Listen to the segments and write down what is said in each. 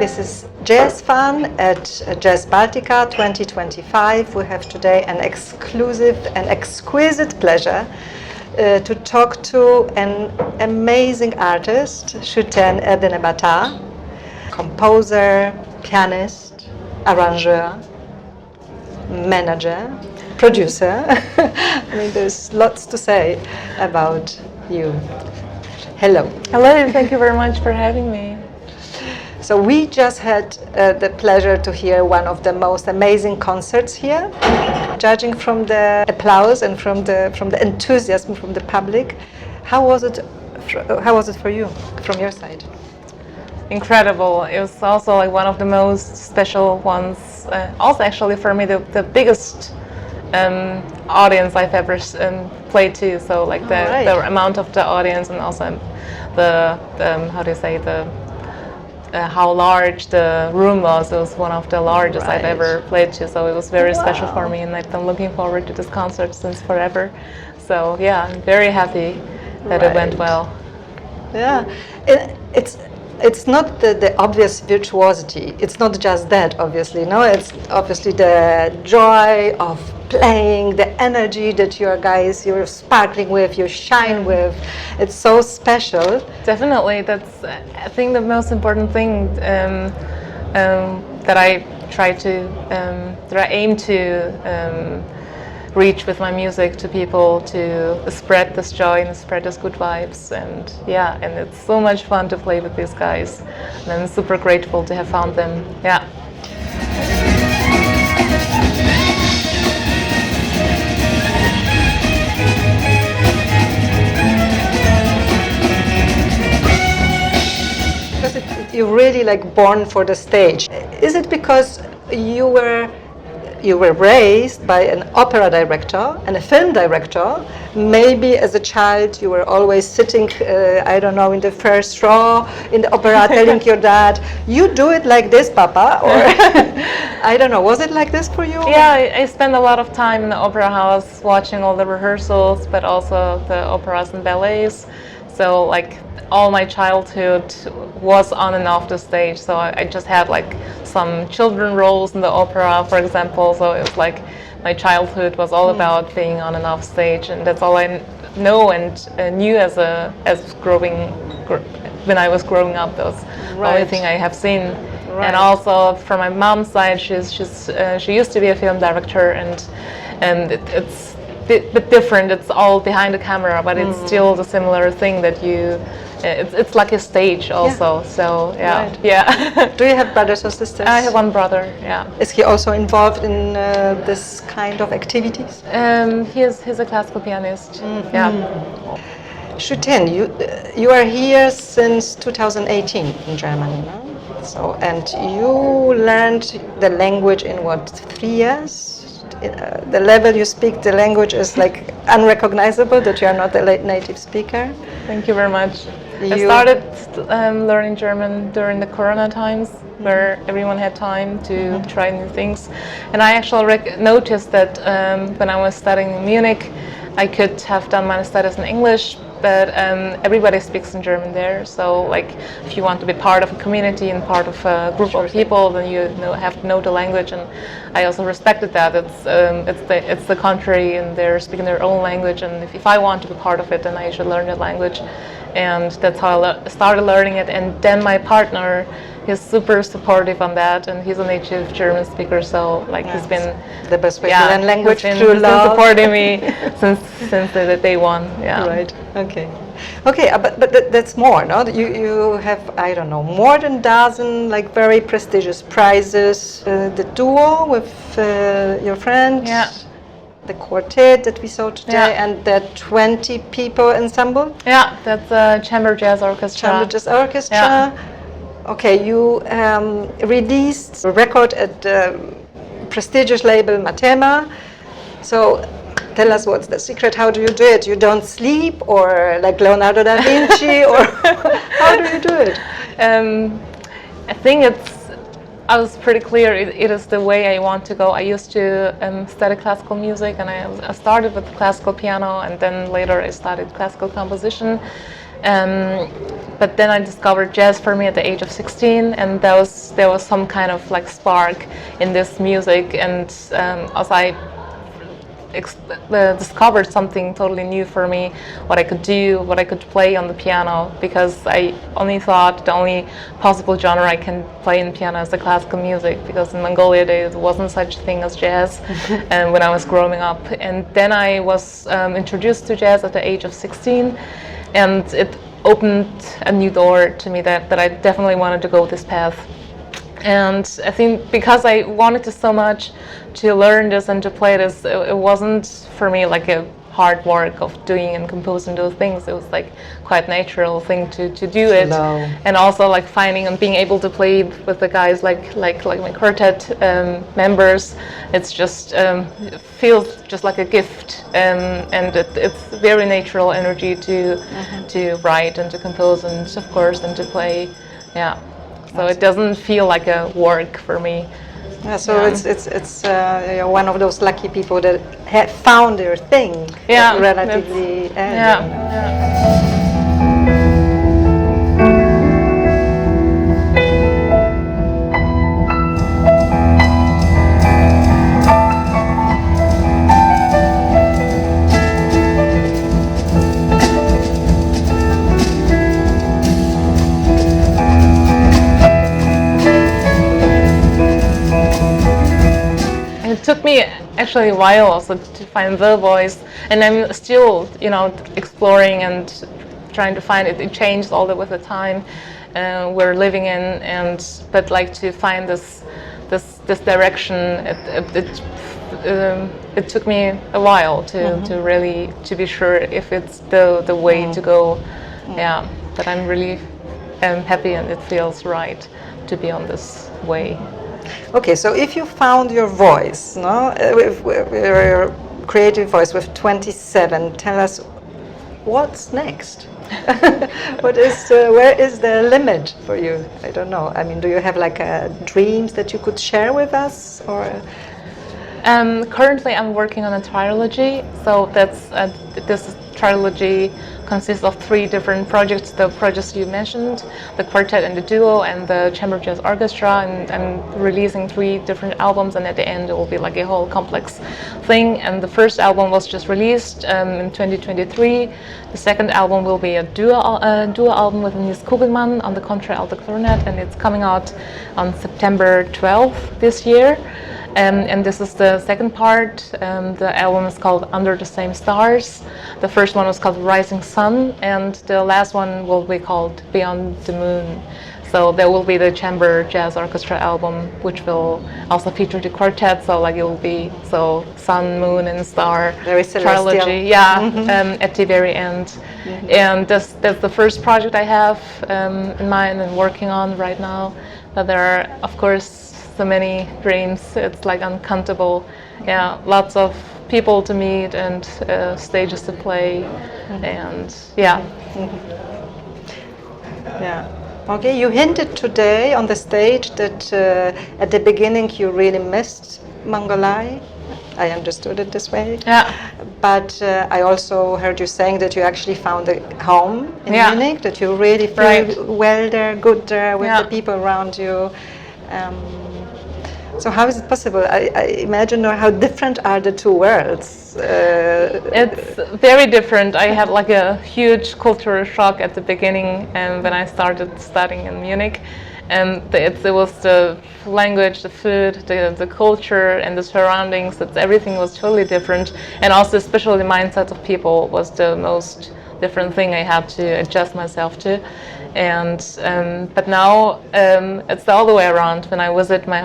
This is Jazz Fun at JazzBaltica 2025. We have today an exclusive and exquisite pleasure to talk to an amazing artist, Shuteen Erdenebaatar, composer, pianist, arranger, manager, producer. I mean, there's lots to say about you. Hello. Hello, thank you very much for having me. So we just had the pleasure to hear one of the most amazing concerts here. Judging from the applause and from the enthusiasm from the public, how was it for you, from your side? Incredible. It was also like one of the most special ones. Also, actually, for me, the biggest audience I've ever played to. So, like the amount of the audience, and also the how do you say, the how large the room was. It was one of the largest I've ever played to. So it was very special for me, and I've been looking forward to this concert since forever. So yeah, I'm very happy that it went well. Yeah, it's not the obvious virtuosity. It's not just that, obviously. No, it's obviously the joy of playing, the energy that you're sparkling with, you shine with. It's so special. Definitely, that's I think the most important thing that I try to that I aim to reach with my music to people, to spread this joy and spread these good vibes. And yeah, and it's so much fun to play with these guys, and I'm super grateful to have found them. Yeah. You're really like born for the stage. Is it because you were raised by an opera director and a film director? Maybe as a child you were always sitting, I don't know, in the first row in the opera, telling your dad, "You do it like this, Papa," or I don't know. Was it like this for you? Yeah, I spent a lot of time in the opera house watching all the rehearsals, but also the operas and ballets. So like all my childhood was on and off the stage. So I just had like some children roles in the opera, for example. So it was like my childhood was all about being on and off stage, and that's all I know and knew when I was growing up. That was the only thing I have seen. Right. And also from my mom's side, she used to be a film director, and it's bit different. It's all behind the camera, but it's still the similar thing that you. It's like a stage also. Yeah. So yeah, yeah. Do you have brothers or sisters? I have one brother. Yeah. Is he also involved in this kind of activities? He's a classical pianist. Mm-hmm. Yeah. Shuteen, you are here since 2018 in Germany, no? So, and you learned the language in what, 3 years? The level you speak the language is like unrecognizable, that you are not a native speaker. Thank you very much. I started learning German during the Corona times, where everyone had time to try new things. And I actually noticed that when I was studying in Munich, I could have done my studies in English, but everybody speaks in German there. So like if you want to be part of a community and part of a group of people, then you have to know the language. And I also respected that. It's the country, and they're speaking their own language, and if I want to be part of it, then I should learn the language. And that's how I started learning it. And then my partner, he's super supportive on that, and he's a native German speaker, so like he's been the best way to learn language through love. He's been supporting me since the day one. Yeah. Right. Okay. But that's more, no? You have, I don't know, more than a dozen like very prestigious prizes. The duo with your friend. Yeah. The quartet that we saw today, and the 20 people ensemble. Yeah, that's a chamber jazz orchestra. Chamber jazz orchestra. Yeah. Okay, you released a record at the prestigious label Matema. So tell us, what's the secret? How do you do it? You don't sleep, or like Leonardo da Vinci, or how do you do it? I think I was pretty clear. It is the way I want to go. I used to study classical music, and I started with classical piano, and then later I studied classical composition. But then I discovered jazz for me at the age of 16, and there was some kind of like spark in this music, and as I discovered something totally new for me, what I could do, what I could play on the piano, because I only thought the only possible genre I can play in piano is the classical music, because in Mongolia there wasn't such a thing as jazz and when I was growing up. And then I was introduced to jazz at the age of 16, and it opened a new door to me that I definitely wanted to go this path. And I think because I wanted to so much to learn this and to play this, it wasn't for me like a hard work of doing and composing those things. It was like quite natural thing to do it. Flow. And also like finding and being able to play with the guys like my quartet members. It's just it feels just like a gift, and it's very natural energy to write and to compose and of course and to play. Yeah. So it doesn't feel like a work for me. Yeah, so it's you're one of those lucky people that have found their thing relatively early. Yeah. It took me actually a while also to find the voice, and I'm still, exploring and trying to find it. It changed all with the time we're living in, but like to find this direction. It took me a while to really to be sure if it's the way to go. Yeah, but I'm really happy, and it feels right to be on this way. Okay, so if you found your voice, your creative voice with 27, tell us what's next. Where is the limit for you? I don't know. I mean, do you have like dreams that you could share with us, or? Currently, I'm working on a trilogy. So this trilogy consists of 3 different projects. The projects you mentioned, the quartet and the duo, and the chamber jazz orchestra. And I'm releasing 3 different albums, and at the end it will be like a whole complex thing. And the first album was just released in 2023. The second album will be a duo album with Nils Kugelmann on the contralto clarinet, and it's coming out on September 12th this year. And this is the second part. The album is called Under the Same Stars. The first one was called Rising Sun, and the last one will be called Beyond the Moon. So there will be the chamber jazz orchestra album, which will also feature the quartet. So like it will be sun, moon, and star trilogy. Yeah, at the very end. And that's the first project I have in mind and working on right now. But there are, of course, so many dreams. It's like uncountable. Yeah, lots of people to meet and stages to play, and yeah. Yeah. Okay, you hinted today on the stage that at the beginning you really missed Mongolia. I understood it this way. Yeah. But I also heard you saying that you actually found a home in Munich, that you really feel well there, good there with the people around you. So how is it possible? I imagine how different are the 2 worlds. It's very different. I had like a huge cultural shock at the beginning, and when I started studying in Munich, and it was the language, the food, the culture, and the surroundings. Everything was totally different, and also especially the mindset of people was the most different thing I had to adjust myself to. And but now it's all the way around. When I visit my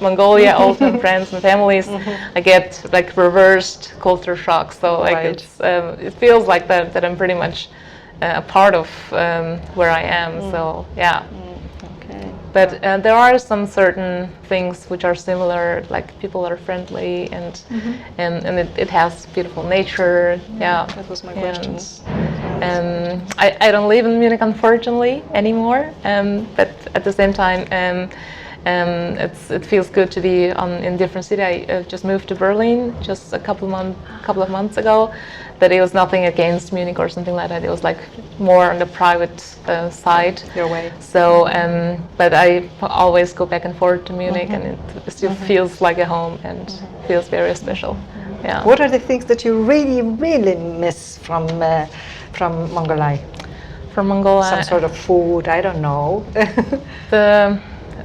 Mongolia, old friends and families, I get like reversed culture shock. So like it feels like that I'm pretty much a part of where I am. So yeah. Okay. But there are some certain things which are similar, like people are friendly and it has beautiful nature. Yeah, that was my question. I don't live in Munich, unfortunately, anymore. But at the same time, It feels good to be in different city. I just moved to Berlin just a couple of months ago, but it was nothing against Munich or something like that. It was like more on the private side. Your way. So, but I always go back and forth to Munich, and it still feels like a home and feels very special. Yeah. What are the things that you really, really miss from Mongolia? From Mongolia, some sort of food, I don't know.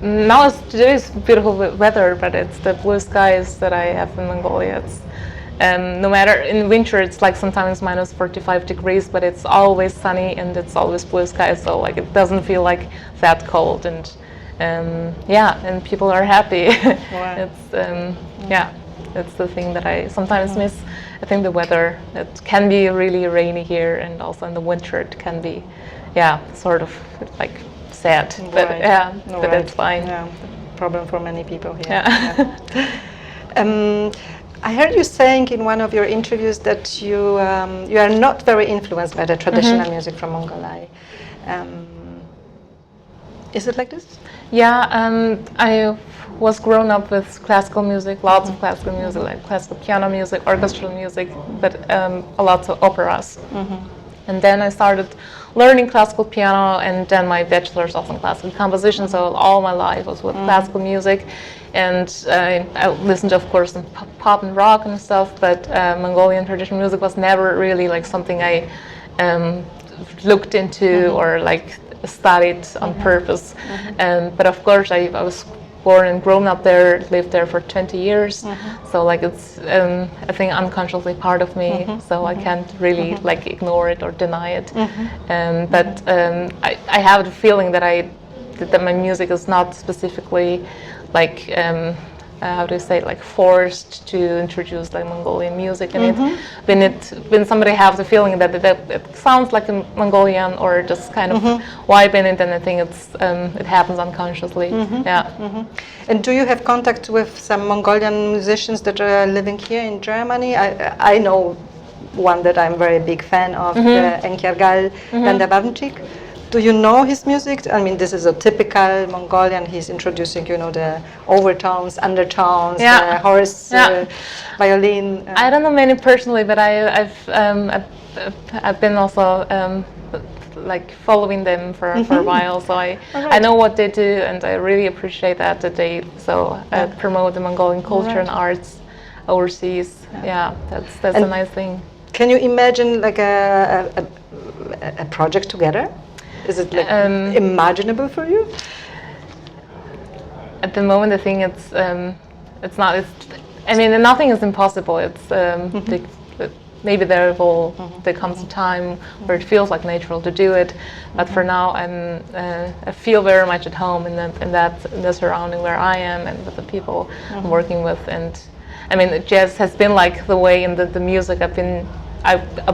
Now today is beautiful weather, but it's the blue skies that I have in Mongolia. It's no matter in winter, it's like sometimes minus 45 degrees, but it's always sunny and it's always blue skies. So like it doesn't feel like that cold, and and people are happy. Wow. It's the thing that I sometimes miss. I think the weather, it can be really rainy here, and also in the winter it can be, sort of like sad. But but it's fine. Yeah, problem for many people here. Yeah. I heard you saying in one of your interviews that you are not very influenced by the traditional music from Mongolia. Is it like this? Yeah, I was grown up with classical music, lots of classical music, like classical piano music, orchestral music, but a lot of operas. And then I started learning classical piano, and then my bachelor's also in classical composition, so all my life was with classical music. And I listened, of course, to pop and rock and stuff, but Mongolian traditional music was never really like something I looked into or like studied on purpose. But of course, I was born and grown up there, lived there for 20 years. So like it's, I think, unconsciously part of me. So I can't really like ignore it or deny it. But I have the feeling that that my music is not specifically like how do you say, like forced to introduce like Mongolian music in it. When somebody has the feeling that it sounds like a Mongolian or just kind of vibe in it, then I think it happens unconsciously. And do you have contact with some Mongolian musicians that are living here in Germany? I know one that I'm very big fan of, Enkergal Erdenebaatar. Do you know his music? I mean, this is a typical Mongolian. He's introducing, you know, the overtones, undertones, the horse, violin. I don't know many personally, but I've been also like following them for a while. So I know what they do, and I really appreciate that they promote the Mongolian culture and arts overseas. Yeah, that's a nice thing. Can you imagine like a project together? Is it like imaginable for you? At the moment, I think it's not. I mean, nothing is impossible. It's maybe there comes a time where it feels like natural to do it. But for now, I feel very much at home in the surrounding where I am and with the people I'm working with. And I mean, jazz has been like the way in the music I've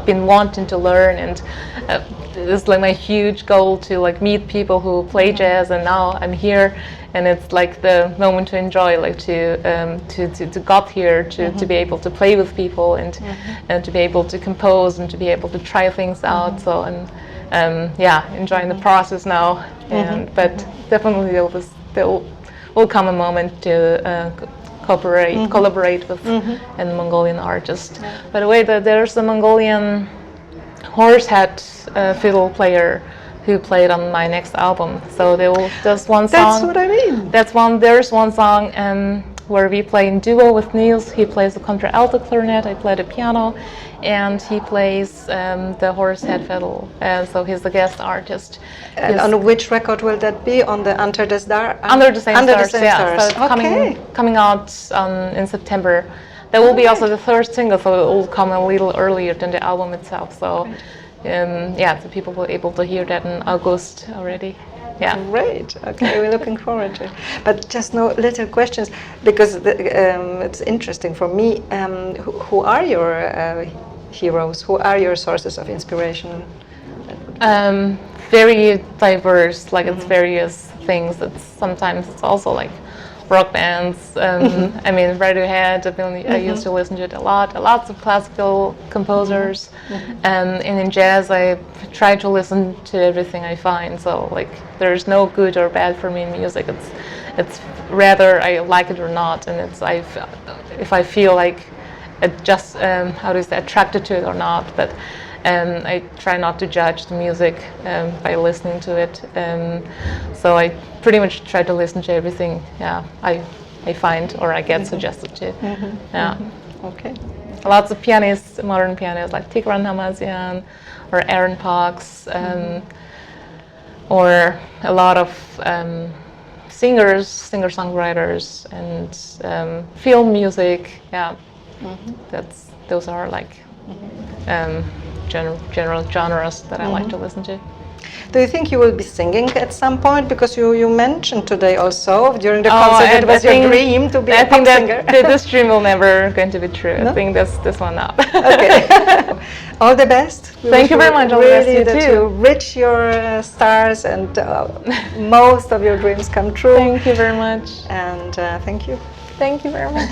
been wanting to learn, and it's like my huge goal to like meet people who play jazz, and now I'm here, and it's like the moment to enjoy, like to got here to be able to play with people and to be able to compose and to be able to try things out. So I'm enjoying the process now, but definitely there will come a moment to collaborate with a Mongolian artist. By the way, there's a Mongolian horsehead fiddle player who played on my next album. So there's one song. That's what I mean. There's one song where we play in duo with Niels. He plays the contralto clarinet, I play the piano, and he plays the horsehead fiddle. So he's the guest artist. And on which record will that be? On the Under the Stars? Under the Same Stars, yeah. So it's coming out in September. That will be also the third single, so it will come a little earlier than the album itself. So, so people will be able to hear that in August already. Yeah. Great. Okay, we're looking forward to it. But just no little questions, because it's interesting for me. Who are your heroes? Who are your sources of inspiration? Very diverse. Like it's various things. Sometimes it's also like rock bands. I mean, Radiohead. I used to listen to it a lot. Lots of classical composers, and in jazz, I try to listen to everything I find. So like, there's no good or bad for me in music. It's rather I like it or not, and if I feel like it just attracted to it or not. But I try not to judge the music by listening to it. So I pretty much try to listen to everything. Yeah, I find or I get suggested to. Yeah. Okay. Lots of pianists, modern pianists like Tigran Hamazian or Aaron Parks, or a lot of singers, singer-songwriters, and film music. Yeah, those are like general genres that I like to listen to. Do you think you will be singing at some point? Because you mentioned today also during the concert it was your dream to be a pop singer. This dream will never going to be true. No? I think this one up. Okay. All the best. Thank you very much. All the best to you that you reach your stars and most of your dreams come true. Thank you very much. And thank you. Thank you very much.